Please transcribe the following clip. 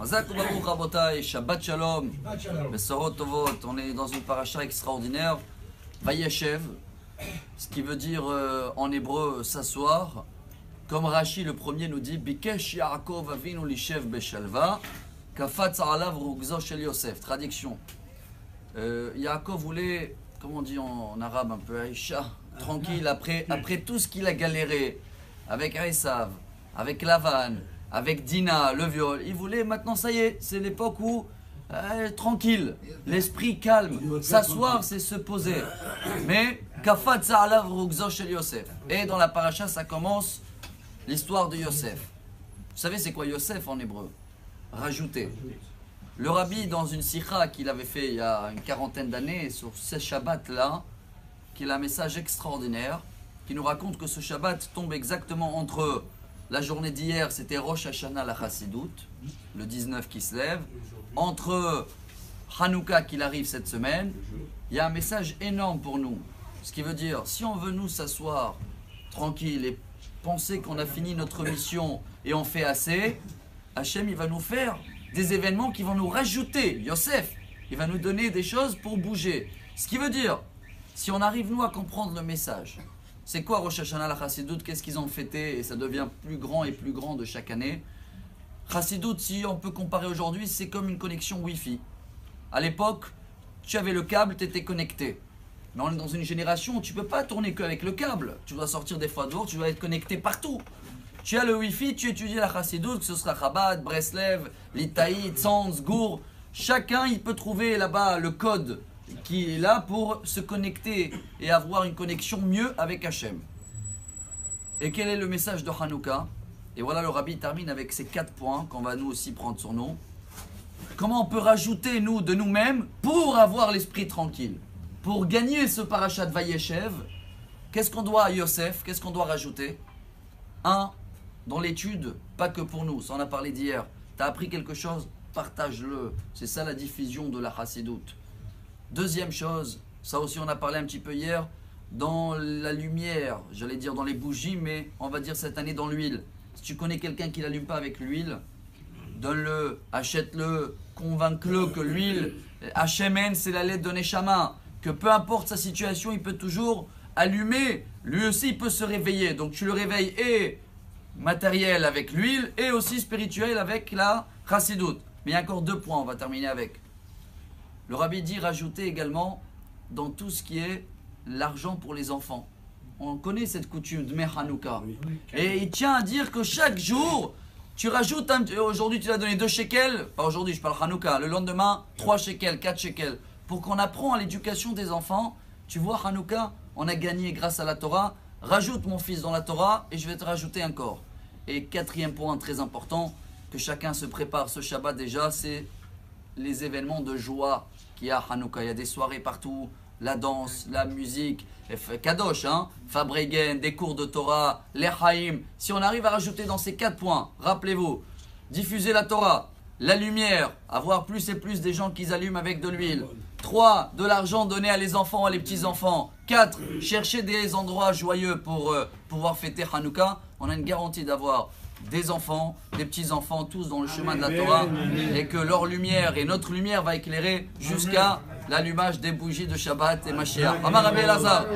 Chazak Baruch Rabotai, Shabbat Shalom, Besorot Tovot. On est dans une paracha extraordinaire, Vayeshev, ce qui veut dire en hébreu s'asseoir. Comme Rashi le premier nous dit, Bikesh Yaakov Avinu Lishev Beshalva, Kafatz Alav Rugzo Shel Yosef. Traduction. Yaakov voulait, comment on dit en arabe un peu, Aïcha, tranquille, après tout ce qu'il a galéré, avec Esav, avec Lavan, avec Dina, le viol, il voulait maintenant, ça y est, c'est l'époque où, tranquille, l'esprit calme, s'asseoir c'est se poser. Mais, Kafat Za'alav Rugzo Shel Yosef. Et dans la paracha, ça commence l'histoire de Yosef. Vous savez c'est quoi Yosef en hébreu? Rajouter. Le rabbi, dans une sikha qu'il avait fait il y a une quarantaine d'années, sur ce Shabbat-là, qui a un message extraordinaire, qui nous raconte que ce Shabbat tombe exactement entre la journée d'hier, c'était Rosh Hashanah la Chassidout, le 19 qui se lève, entre Hanouka qui arrive cette semaine, il y a un message énorme pour nous. Ce qui veut dire, si on veut nous s'asseoir tranquille et penser qu'on a fini notre mission et on fait assez, Hachem il va nous faire des événements qui vont nous rajouter. Yosef, il va nous donner des choses pour bouger. Ce qui veut dire, si on arrive nous à comprendre le message, c'est quoi Rosh Hashanah la Chassidout, qu'est-ce qu'ils ont fêté et ça devient plus grand et plus grand de chaque année. Chassidout, si on peut comparer aujourd'hui, c'est comme une connexion Wi-Fi. À l'époque, tu avais le câble, tu étais connecté. Mais on est dans une génération où tu ne peux pas tourner qu'avec le câble. Tu dois sortir des fois dehors, tu dois être connecté partout. Tu as le Wi-Fi, tu étudies la Chassidout, que ce sera Chabad, Breslev, Litaï, Tzanz, Gour. Chacun, il peut trouver là-bas le code qui est là pour se connecter et avoir une connexion mieux avec Hachem. Et quel est le message de Hanouka? Et voilà, le rabbi termine avec ces 4 points qu'on va nous aussi prendre sur nous. Comment on peut rajouter nous de nous-mêmes pour avoir l'esprit tranquille? Pour gagner ce parachat de Vayeshev, qu'est-ce qu'on doit à Yosef? Qu'est-ce qu'on doit rajouter? 1. Dans l'étude, pas que pour nous, ça on a parlé d'hier. Tu as appris quelque chose? Partage-le. C'est ça la diffusion de la Chassidout. Deuxième chose, ça aussi on a parlé un petit peu hier, dans la lumière, j'allais dire dans les bougies, mais on va dire cette année dans l'huile. Si tu connais quelqu'un qui n'allume pas avec l'huile, donne-le, achète-le, convainc-le que l'huile, Hachemen, c'est la lettre de Neshama, que peu importe sa situation, il peut toujours allumer, lui aussi il peut se réveiller. Donc tu le réveilles et matériel avec l'huile et aussi spirituel avec la Chassidout. Mais il y a encore 2 points, on va terminer avec. Le rabbi dit rajouter également dans tout ce qui est l'argent pour les enfants. On connaît cette coutume de Hanouka. Et il tient à dire que chaque jour, tu rajoutes aujourd'hui tu as donné 2 shekels, pas aujourd'hui je parle Hanouka, le lendemain 3 shekels, 4 shekels. Pour qu'on apprend à l'éducation des enfants, tu vois Hanouka, on a gagné grâce à la Torah, rajoute mon fils dans la Torah et je vais te rajouter encore. Et 4e point très important, que chacun se prépare ce Shabbat déjà, c'est les événements de joie qu'il y a à Hanouka. Il y a des soirées partout, la danse, la musique, Kadosh, Fabregen, des cours de Torah, les Haïm. Si on arrive à rajouter dans ces 4 points, rappelez-vous, diffuser la Torah, la lumière, avoir plus et plus des gens qui allument avec de l'huile. 3, de l'argent donné à les enfants, à les petits-enfants. 4, chercher des endroits joyeux pour pouvoir fêter Hanouka. On a une garantie d'avoir des enfants, des petits-enfants, tous dans le chemin de la Torah, et que leur lumière et notre lumière va éclairer jusqu'à l'allumage des bougies de Shabbat et Mashiach. Amar Rabbi Elazar.